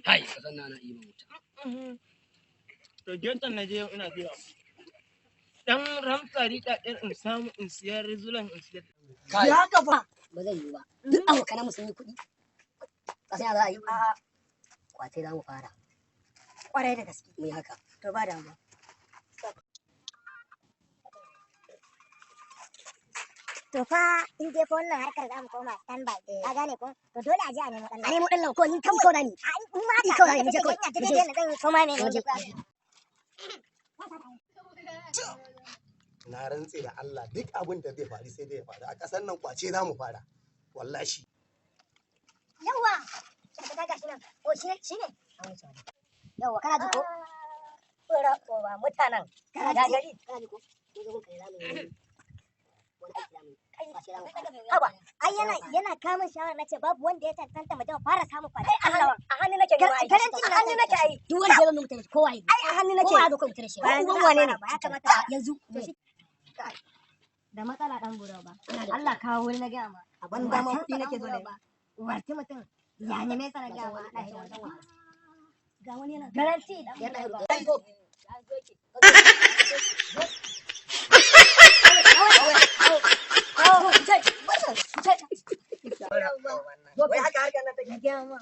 Hai, kasan na iya wuta. To getan na je ina biya. Dan ramsa rika ɗin in samu in siyar zulan in siyar. Kai. Ya haka fa. Ba zai yi ba. Duk abokan mu sun yi kuɗi. Kasan za a yi. Kwace za mu fara. Kwarai da gaske. Mu yi haka. To ba damuwa. To fa in dai fa wannan harkar za mu koma stand by ka gane ko to dole a je a nemo dan A nemo ɗan lau ko ni kan ko da ni. in ma Ni ka kawai mu je kawai. ta dai na zan koma ne ne Na rantse da Allah duk abin da zai faru sai dai ya faru a ƙasar nan kwace za mu fara wallahi. yawa ka ga shi nan o shi ne yawa kana ji ko Tsora tsora mutanen. kana Da ji gari. kana ji ko ko zo kai za mu yi wani aiki za mu yi kwace za mu fara Haba. ai yana kamun shawara nace babu wanda ya tantanta mu da fara samun kwace A hannu nake nema aiki. Garanti A hannu nake aiki. Duk wanda ya zo mu tare kowa yi. Ai a hannu nake. Kowa ya zo ko mu tare shi. Bayan Uban za a wane fara ne? ba ya kamata Yanzu da matsala dan buro ba Ana da Allah kawo wani na gaya ma A banza ma kuɗi nake zo da yi. warti mutum ya ne mai sana gaya ma a ɗaya wata wa ga wani yana garanti dan yana buro da ba Wai haka harkar nan take.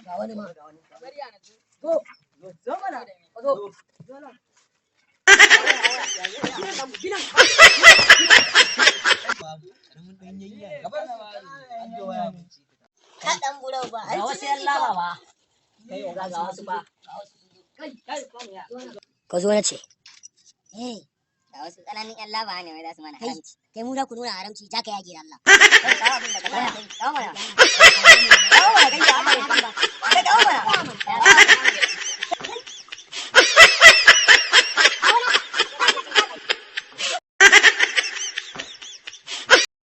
ga wani ma. Zo mana. Zo. Zo nan. ka dan buro ba Ga wasu yan laba ba. Ga wasu ba. Ka zo na ce. eh ga wasu tsananin yan laba ne wai za su mana Kai, haramci kai mu za ku nuna haramci, ja ka yage da Allah. Kai kawo abin da ka tsaya. Kawo mana. Kawo mana